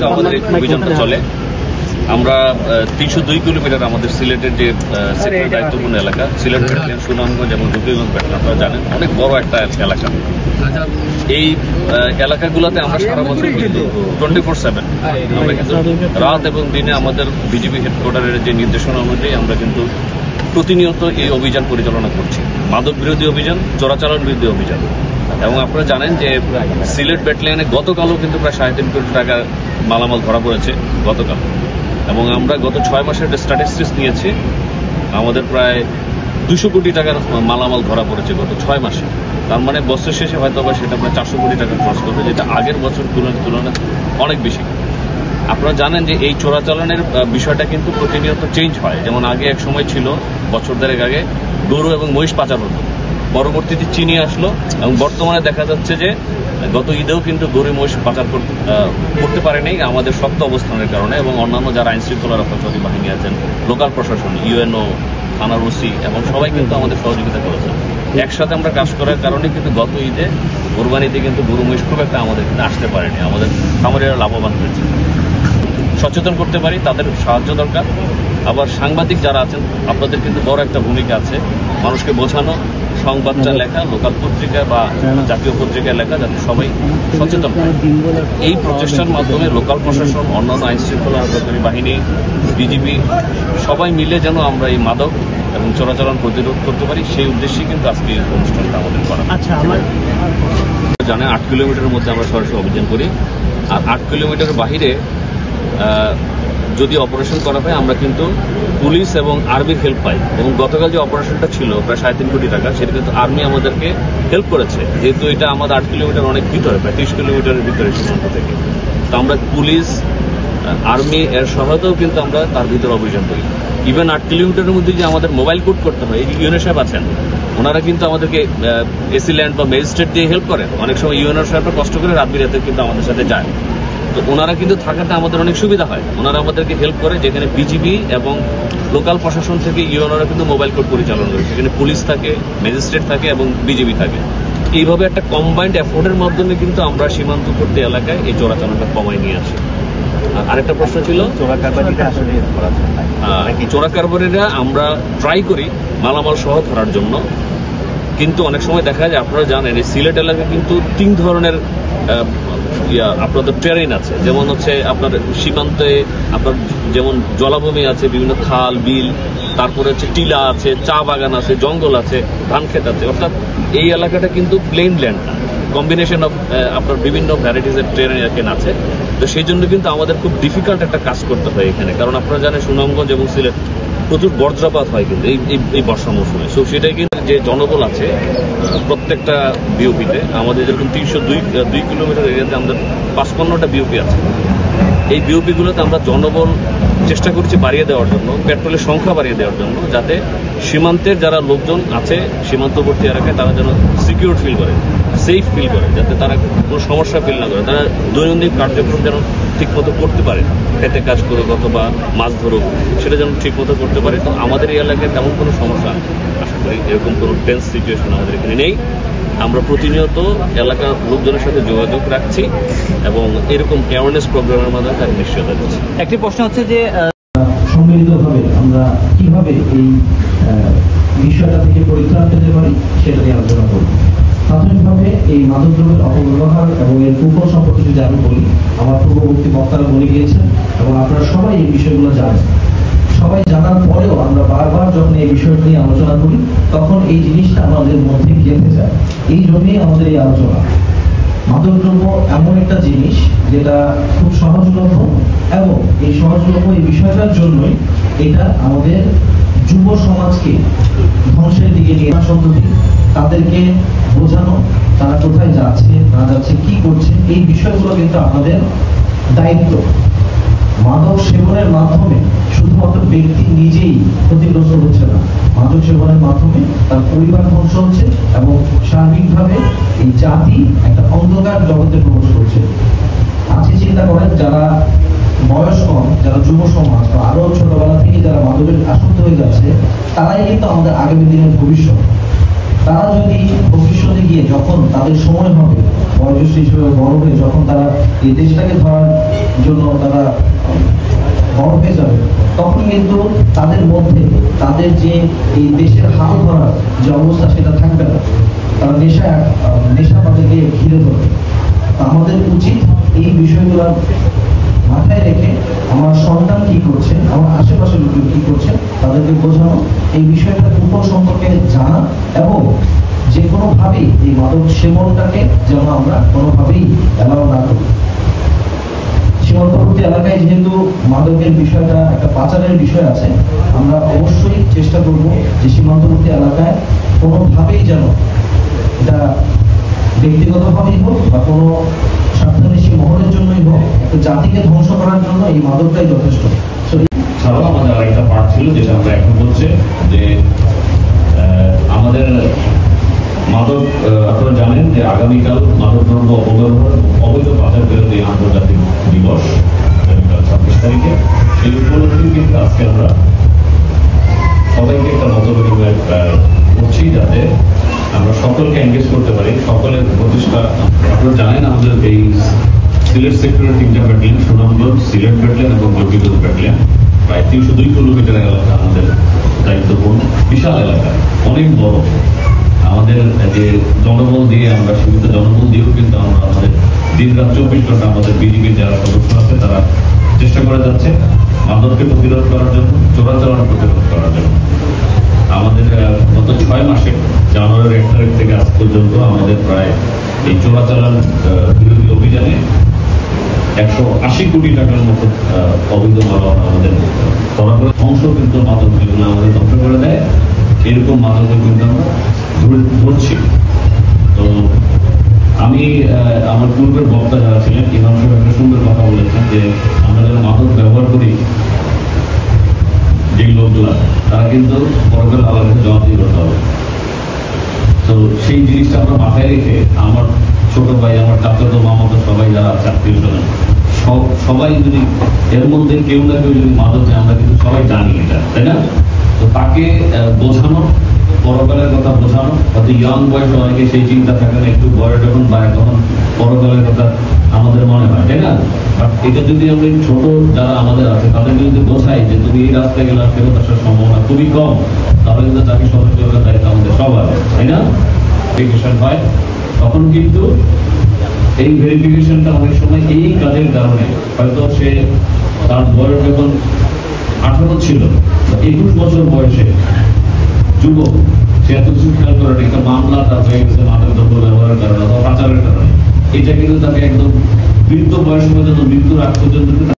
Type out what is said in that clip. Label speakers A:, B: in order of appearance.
A: আমাদের অভিযানটা চলে। আমরা 302 কিলোমিটার আমাদের সিলেটের যে সেক্টর দায়িত্বপূর্ণ এলাকা, সিলেট ব্যাটালিয়ন, সুনামগঞ্জ এবং রফিগঞ্জ ব্যাটালিয়ন, আপনারা জানেন অনেক বড় একটা এলাকা। এই এলাকাগুলোতে আমরা সারা বছর কিন্তু 24/7 আমরা কিন্তু রাত এবং দিনে আমাদের বিজিবি হেডকোয়ার্টারের যে নির্দেশনা অনুযায়ী আমরা কিন্তু প্রতিনিয়ত এই অভিযান পরিচালনা করছি। মাদক বিরোধী অভিযান, চোরাচালান বিরোধী অভিযান। এবং আপনারা জানেন যে সিলেট ব্যাটালিয়নে গতকালও কিন্তু প্রায় 3.5 কোটি টাকার মালামাল ধরা পড়েছে গতকাল। এবং আমরা গত 6 মাসের স্ট্যাটিস্টিক্স নিয়েছি, আমাদের প্রায় 200 কোটি টাকার মালামাল ধরা পড়েছে গত 6 মাসে। তার মানে বছর শেষে হয়তো বা সেটা প্রায় 400 কোটি টাকা খরচ করবে, যেটা আগের বছর তুলনায় অনেক বেশি। আপনারা জানেন যে এই চোরাচালানের বিষয়টা কিন্তু প্রতিনিয়ত চেঞ্জ হয়। যেমন আগে এক সময় ছিল, বছর দেড়েক আগে গরু এবং মহিষ পাচার হতো, পরবর্তীতে চিনি আসলো এবং বর্তমানে দেখা যাচ্ছে যে গত ঈদেও কিন্তু গরু মহিষ পাচার করতে পারেনি আমাদের শক্ত অবস্থানের কারণে, এবং অন্যান্য যারা আইন শৃঙ্খলা রক্ষাকারী বাহিনী আছেন, লোকাল প্রশাসন, ইউএনও, থানার ওসি এবং সবাই কিন্তু আমাদের সহযোগিতা করেছে। একসাথে আমরা কাজ করার কারণে কিন্তু গত ঈদে কোরবানিতে কিন্তু গরু মহিষ খুব একটা আমাদের কিন্তু আসতে পারেনি, আমাদের খামারিরা লাভবান হয়েছে। সচেতন করতে পারি, তাদের সাহায্য দরকার। আবার সাংবাদিক যারা আছেন, আপনাদের কিন্তু বড় একটা ভূমিকা আছে, মানুষকে বোঝানো, সংবাদটা লেখা, লোকাল পত্রিকা বা জাতীয় পত্রিকায় লেখা, যাতে সবাই সচেতন হয়। এই প্রচেষ্টার মাধ্যমে লোকাল প্রশাসন, অন্যান্য আইন শৃঙ্খলা রক্ষাকারী বাহিনী, বিজিবি সবাই মিলে যেন আমরা এই মাদক এবং চোরাচালান প্রতিরোধ করতে পারি, সেই উদ্দেশ্যে কিন্তু আজকে এই অনুষ্ঠানটা আমাদের করা। জানেন 8 কিলোমিটারের মধ্যে আমরা সরাসরি অভিযান করি, আর 8 কিলোমিটারের বাহিরে যদি অপারেশন করা হয় আমরা কিন্তু পুলিশ এবং আর্মির হেল্প পাই। এবং গতকাল যে অপারেশনটা ছিল প্রায় 3.5 কোটি টাকা, সেটা কিন্তু আর্মি আমাদেরকে হেল্প করেছে, যেহেতু এটা আমাদের 8 কিলোমিটার অনেক ভিতরে, প্রায় 30 কিলোমিটারের ভিতরে সীমান্ত থেকে। তো আমরা পুলিশ, আর্মি এর সহায়তাও কিন্তু আমরা তার ভিতরে অভিযান করি। ইভেন 8 কিলোমিটারের মধ্যে যে আমাদের মোবাইল কোড করতে হয়, এই যে ইউএনও সাহেব আছেন, ওনারা কিন্তু আমাদেরকে এসি ল্যান্ড বা ম্যাজিস্ট্রেট দিয়ে হেল্প করেন। অনেক সময় ইউএনও সাহেবরা কষ্ট করে রাত বিরাতে কিন্তু আমাদের সাথে যায়, তো ওনারা কিন্তু থাকাটা আমাদের অনেক সুবিধা হয়। ওনারা আমাদেরকে হেল্প করে, যেখানে বিজিবি এবং লোকাল প্রশাসন থেকে ইউএনওরা কিন্তু মোবাইল কোড পরিচালনা করে, সেখানে পুলিশ থাকে, ম্যাজিস্ট্রেট থাকে এবং বিজিবি থাকে। এইভাবে একটা কম্বাইন্ড এফোর্টের মাধ্যমে কিন্তু আমরা সীমান্তবর্তী এলাকায় এই চোরাচালানটা কমায় নিয়ে আসি। আরেকটা প্রশ্ন ছিল, চোরা কারবারিরা আমরা ট্রাই করি মালামাল সহ ধরার জন্য, কিন্তু অনেক সময় দেখা যায়, আপনারা জানেন এই সিলেট এলাকায় কিন্তু 3 ধরনের আপনাদের ট্রেন আছে। যেমন হচ্ছে আপনার সীমান্তে আপনার যেমন জলাভূমি আছে, বিভিন্ন খাল বিল, তারপরে হচ্ছে টিলা আছে, চা বাগান আছে, জঙ্গল আছে, ধান ক্ষেত আছে। অর্থাৎ এই এলাকাটা কিন্তু প্লেন ল্যান্ড না, কম্বিনেশন অফ আপনার বিভিন্ন ভ্যারাইটিসের ট্রেন আছে। তো সেই জন্য কিন্তু আমাদের খুব ডিফিকাল্ট একটা কাজ করতে হয় এখানে, কারণ আপনারা জানেন সুনামগঞ্জ এবং সিলেট প্রচুর বজ্রপাত হয় কিন্তু এই বর্ষা মৌসুমে। সো সেটাই কিন্তু যে জনবল আছে প্রত্যেকটা বিওপিতে, আমাদের যেরকম 302 কিলোমিটার এরিয়াতে আমাদের 55টা বিওপি আছে। এই বিওপিগুলোতে আমরা জনবল চেষ্টা করছি বাড়িয়ে দেওয়ার জন্য, পেট্রোলের সংখ্যা বাড়িয়ে দেওয়ার জন্য, যাতে সীমান্তের যারা লোকজন আছে সীমান্তবর্তী এলাকায় তারা যেন সিকিউর ফিল করে, সেফ ফিল করে, যাতে তারা কোনো সমস্যা ফিল না করে, তারা দৈনন্দিন কার্যক্রম যেন ঠিকমতো করতে পারে, খেতে কাজ করুক অথবা মাছ ধরুক, সেটা যেন ঠিকমতো করতে পারে। তো আমাদের এই এলাকায় তেমন কোনো সমস্যা আশা করি এরকম কোনো টেন্স সিচুয়েশন আমাদের এখানে নেই। আমরা প্রতিনিয়ত এলাকার লোকজনের সাথে যোগাযোগ রাখছি এবং এরকম অ্যাওয়ারনেস প্রোগ্রামের মাধ্যমে তার নিশ্চয়তা দিচ্ছি।
B: একটি প্রশ্ন হচ্ছে যে
C: সম্মিলিতভাবে আমরা কিভাবে এই বিষয়টা থেকে পরিত্রাণ পেতে পারি সেটা নিয়ে আলোচনা করব। প্রাথমিকভাবে এই মাদকদ্রব্যের অপব্যবহার এবং এর কুফল সম্পর্কে যদি আমি বলি, আমার পূর্ববর্তী বক্তারা বলে গিয়েছেন এবং আপনারা সবাই এই বিষয়গুলো জানেন। সবাই জানার পরেও আমরা বারবার যখন এই বিষয়টি নিয়ে আলোচনা করি, তখন এই জিনিসটা আমাদের মধ্যে গেঁথে যায়। এই জন্যই আমাদের এই আলোচনা। মাদকদ্রব্য এমন একটা জিনিস যেটা খুব সহজলভ্য, এবং এই সহজলভ্য এই বিষয়টার জন্যই এটা আমাদের যুব সমাজকে ধ্বংসের দিকে নিয়ে পদ্ধতি, তাদেরকে বোঝানো, তারা কোথায় যাচ্ছে না যাচ্ছে, কি করছে, এই বিষয়গুলো কিন্তু আমাদের দায়িত্ব। মাদক সেবনের মাধ্যমে শুধুমাত্র ব্যক্তি নিজেই ক্ষতিগ্রস্ত হচ্ছে না, মাদক সেবনের মাধ্যমে তার পরিবার ধ্বংস হচ্ছে এবং সার্বিকভাবে এই জাতি একটা অন্ধকার জগতে প্রবেশ করছে। আজকে চিন্তা করেন, যারা বয়স কম, যারা যুব সমাজ বা আরো ছোটবেলা থেকে যারা মাদকের আসক্ত হয়ে যাচ্ছে, তারাই কিন্তু আমাদের আগামী দিনের ভবিষ্যৎ। তারা যদি ভবিষ্যতে গিয়ে যখন তাদের সময় হবে বয়োজ্যেষ্ঠ হিসেবে বড় হয়ে যখন তারা এই দেশটাকে ধরার জন্য তারা বড় হয়ে যাবে, তখন কিন্তু তাদের মধ্যে তাদের যে এই দেশের হাল ধরার যে অবস্থা সেটা থাকবে না। তারা নেশা তাদেরকে ঘিরে ধরবে। আমাদের উচিত এই বিষয়গুলো মাথায় রেখে আমার সন্তান কি করছে, আমার আশেপাশের লোকজন কি করছে তাদেরকে বোঝানো, এই বিষয়টা কুফল সম্পর্কে জানা, এবং যে কোনোভাবেই এই মাদক সেবনটাকে যেন আমরা কোনোভাবেই অ্যালাউ না করি। সীমান্তবর্তী এলাকায় যেহেতু মাদকের বিষয়টা একটা পাচারের বিষয় আছে, আমরা অবশ্যই চেষ্টা করব যে সীমান্তবর্তী এলাকায় কোনোভাবেই যেন এটা ব্যক্তিগতভাবেই হোক বা কোনো স্বার্থান্বেষী মহলের জন্যই হোক, একটা জাতিকে ধ্বংস করার জন্য এই মাদকটাই যথেষ্ট।
B: ছাড়াও আমাদের আরেকটা পার্ট ছিল যেটা আমরা এখন বলছে যে আমাদের মাদক, আপনারা জানেন যে আগামীকাল মাদক দ্রব্য অপব্যবহার অবৈধ পাচার বিরোধী আন্তর্জাতিক দিবস, আগামীকাল 26 তারিখে। সেই উপলক্ষে কিন্তু আজকে আমরা সবাইকে একটা মত বিনিময় করছি যাতে আমরা সকলকে এনগেজ করতে পারি, সকলের প্রতিষ্ঠা। আপনারা জানেন আমাদের এই সিলেট সেক্টরের 3টা ব্যাটালিয়ন, সুনামগঞ্জ, সিলেট ব্যাটালিয়ন এবং জকিগঞ্জ ব্যাটালিয়ন, প্রায় 302 কিলোমিটার এলাকা আমাদের দায়িত্বপূর্ণ, বিশাল এলাকা, অনেক বড়। আমাদের যে জনবল দিয়ে আমরা সীমিত জনবল দিয়েও কিন্তু আমরা আমাদের দিন রাত 24 ঘন্টা আমাদের বিজিবির যারা সদস্য আছে তারা চেষ্টা করে যাচ্ছে মাদককে প্রতিরোধ করার জন্য, চোরাচালান প্রতিরোধ করার জন্য। আমাদের গত 6 মাসে জানুয়ারির 1 তারিখ থেকে আজ পর্যন্ত আমাদের প্রায় এই চোরাচালান বিরোধী অভিযানে 180 কোটি টাকার মতো অবৈধ মাদক আমাদের ধরা পড়ে। ধ্বংস কিন্তু মাদক যেগুলো আমাদের ধ্বংস করে দেয়, এরকম মাদকের কিন্তু আমরা ধরছি। তো আমি আমার পূর্বের বক্তা যারা ছিলেন ইমাম সাহেব একটা সুন্দর কথা বলেছেন যে আমরা যারা মাদক ব্যবহার করি যে লোকগুলা, তারা কিন্তু পরকাল আলাদা জবাবদিহি করতে হবে। তো সেই জিনিসটা আমরা মাথায় রেখে আমার ছোট ভাই, আমার চাচাতো মামাতো সবাই যারা আছে আত্মীয় স্বজন, সবাই যদি এর মধ্যে কেউ না কেউ যদি মাদক নেয়, আমরা কিন্তু সবাই জানি এটা, তাই না? তো তাকে বোঝানো, পরকালের কথা বোঝানো, হয়তো ইয়াং বয়সে অনেকে সেই চিন্তা থাকে না, একটু বয়স যখন বাড়ে তখন পরকালের কথা আমাদের মনে হয়, তাই না? বাট এটা যদি আমরা ছোট যারা আমাদের আছে তাদেরকে যদি বোঝাই যে তুমি এই রাস্তায় গেলে ফেরত আসার সম্ভাবনা খুবই কম, তাহলে কিন্তু তাকে সতর্ক করার দায়িত্ব আমাদের সবার, তাই না? ভেরিফিকেশন হয় তখন কিন্তু এই ভেরিফিকেশনটা অনেক সময় এই কাজের কারণে হয়তো সে তার বয়স যখন 18 ছিল, 21 বছর বয়সে যুবক, সে এত কিছু খেয়াল করে একটা মামলা তার হয়ে গেছে মাদক দ্রব্য ব্যবহারের কারণে অথবা পাচারের কারণে। এটা কিন্তু তাকে একদম বৃদ্ধ বয়স পর্যন্ত, মৃত্যুর আগ পর্যন্ত